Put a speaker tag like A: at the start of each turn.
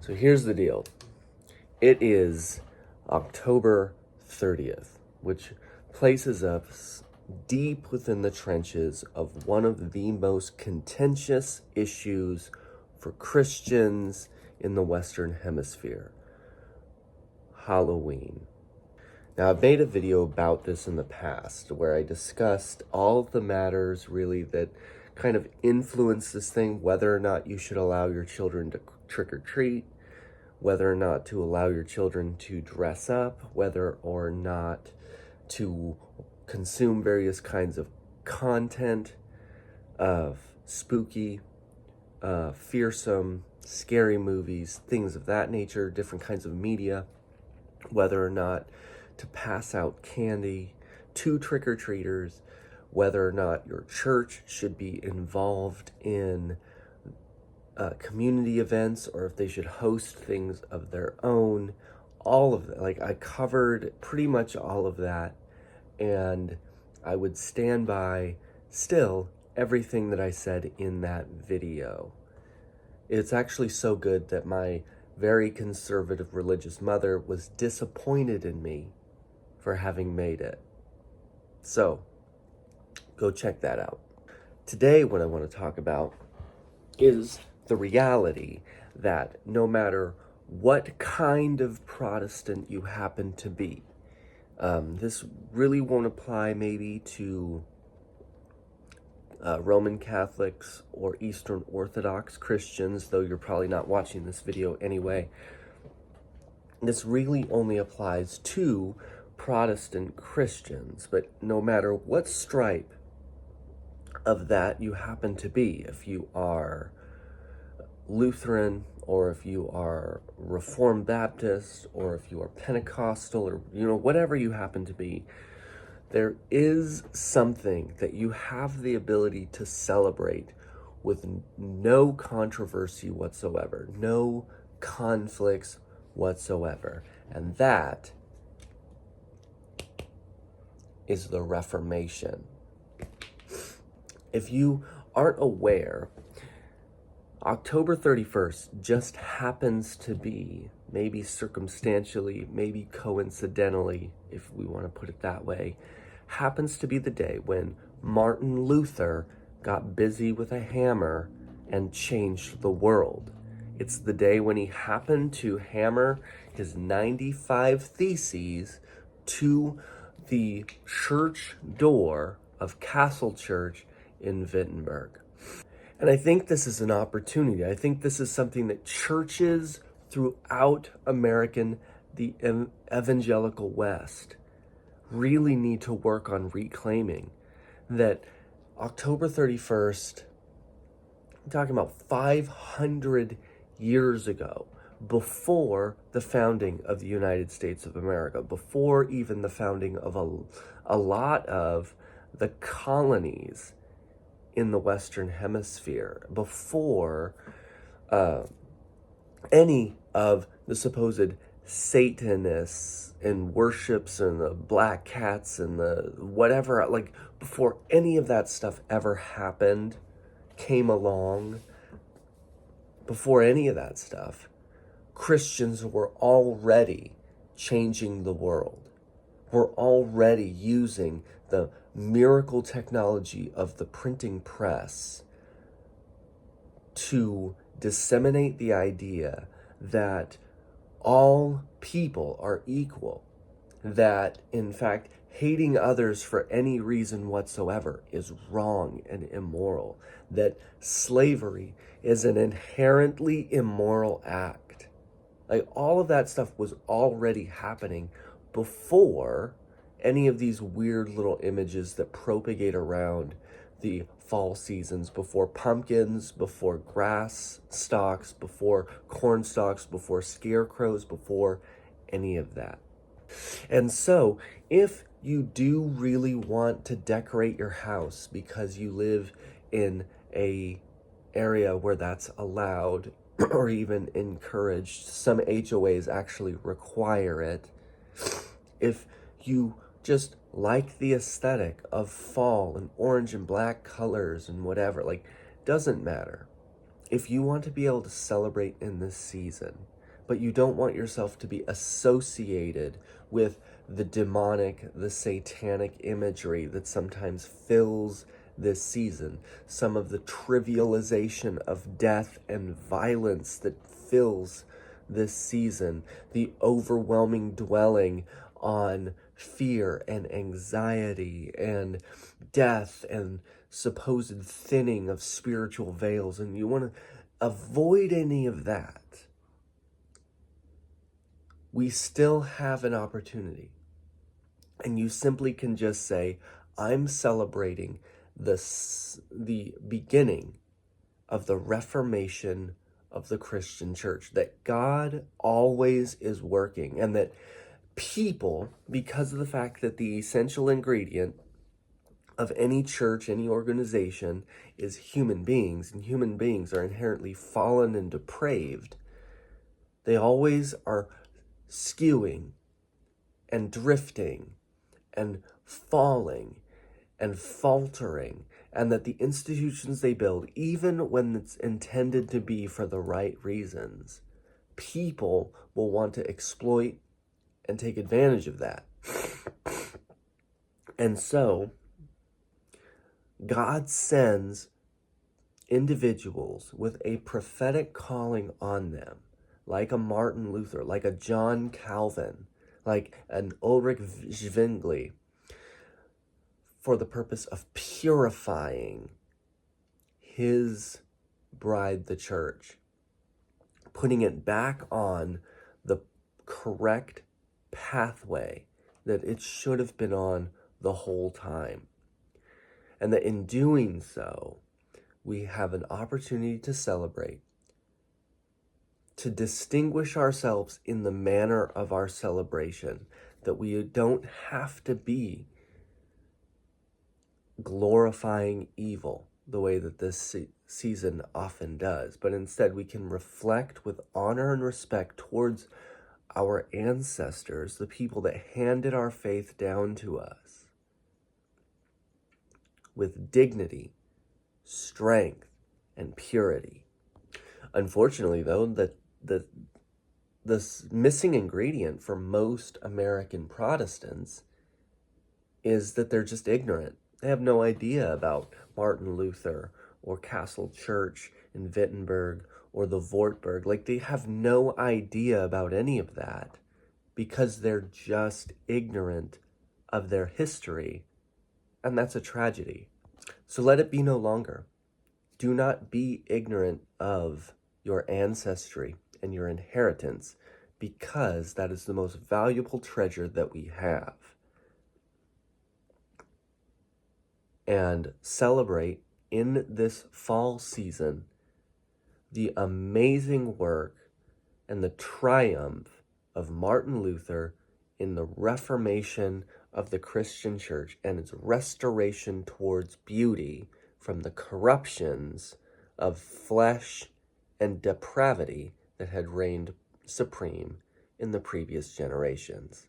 A: So here's the deal. It is October 30th, which places us deep within the trenches of one of the most contentious issues for Christians in the Western Hemisphere: Halloween. Now, I've made a video about this in the past where I discussed all of the matters really that kind of influence this thing, whether or not you should allow your children to trick or treat, whether or not to allow your children to dress up, whether or not to consume various kinds of content of spooky, fearsome, scary movies, things of that nature, different kinds of media, whether or not to pass out candy to trick-or-treaters, whether or not your church should be involved in community events, or if they should host things of their own. All of that, like, I covered pretty much all of that, and I would stand by still everything that I said in that video. It's actually so good that my very conservative religious mother was disappointed in me for having made it. So, go check that out. Today, what I want to talk about is the reality that no matter what kind of Protestant you happen to be, this really won't apply maybe to Roman Catholics or Eastern Orthodox Christians, though you're probably not watching this video anyway. This really only applies to Protestant Christians, but no matter what stripe of that you happen to be, if you are Lutheran, or if you are Reformed Baptist, or if you are Pentecostal, or whatever you happen to be, there is something that you have the ability to celebrate with no controversy whatsoever, no conflicts whatsoever, and that is the Reformation. If you aren't aware, October 31st just happens to be, maybe circumstantially, maybe coincidentally, if we want to put it that way, happens to be the day when Martin Luther got busy with a hammer and changed the world. It's the day when he happened to hammer his 95 Theses to the church door of Castle Church in Wittenberg. And I think this is an opportunity. I think this is something that churches throughout the evangelical West, really need to work on reclaiming. That October 31st, I'm talking about 500 years ago, before the founding of the United States of America, before even the founding of a lot of the colonies in the Western Hemisphere, before any of the supposed Satanists and worships and the black cats and the whatever, like before any of that stuff ever happened, came along, before any of that stuff, Christians were already changing the world. We're already using the miracle technology of the printing press to disseminate the idea that all people are equal, that in fact hating others for any reason whatsoever is wrong and immoral, that slavery is an inherently immoral act. Like, all of that stuff was already happening before any of these weird little images that propagate around the fall seasons, before pumpkins, before grass stalks, before corn stalks, before scarecrows, before any of that. And so, if you do really want to decorate your house because you live in a area where that's allowed or even encouraged, some HOAs actually require it, if you just like the aesthetic of fall and orange and black colors and whatever, like, doesn't matter. If you want to be able to celebrate in this season, but you don't want yourself to be associated with the demonic, the satanic imagery that sometimes fills this season, some of the trivialization of death and violence that fills this season, the overwhelming dwelling on fear and anxiety and death and supposed thinning of spiritual veils, and you want to avoid any of that. We still have an opportunity. And you simply can just say, I'm celebrating the beginning of the Reformation of the Christian church, that God always is working, and that people, because of the fact that the essential ingredient of any church, any organization, is human beings, and human beings are inherently fallen and depraved, they always are skewing and drifting and falling and faltering, and that the institutions they build, even when it's intended to be for the right reasons, people will want to exploit and take advantage of that. And so God sends individuals with a prophetic calling on them, like a Martin Luther, like a John Calvin, like an Ulrich Zwingli, for the purpose of purifying his bride, the church, putting it back on the correct pathway that it should have been on the whole time. And that in doing so, we have an opportunity to celebrate, to distinguish ourselves in the manner of our celebration, that we don't have to be glorifying evil the way that this season often does, but instead we can reflect with honor and respect towards our ancestors, the people that handed our faith down to us, with dignity, strength, and purity. Unfortunately, though, the missing ingredient for most American Protestants is that they're just ignorant. They have no idea about Martin Luther or Castle Church in Wittenberg or the Wartburg. Like, they have no idea about any of that because they're just ignorant of their history, and that's a tragedy. So let it be no longer. Do not be ignorant of your ancestry and your inheritance, because that is the most valuable treasure that we have. And celebrate in this fall season the amazing work and the triumph of Martin Luther in the Reformation of the Christian church and its restoration towards beauty from the corruptions of flesh and depravity that had reigned supreme in the previous generations.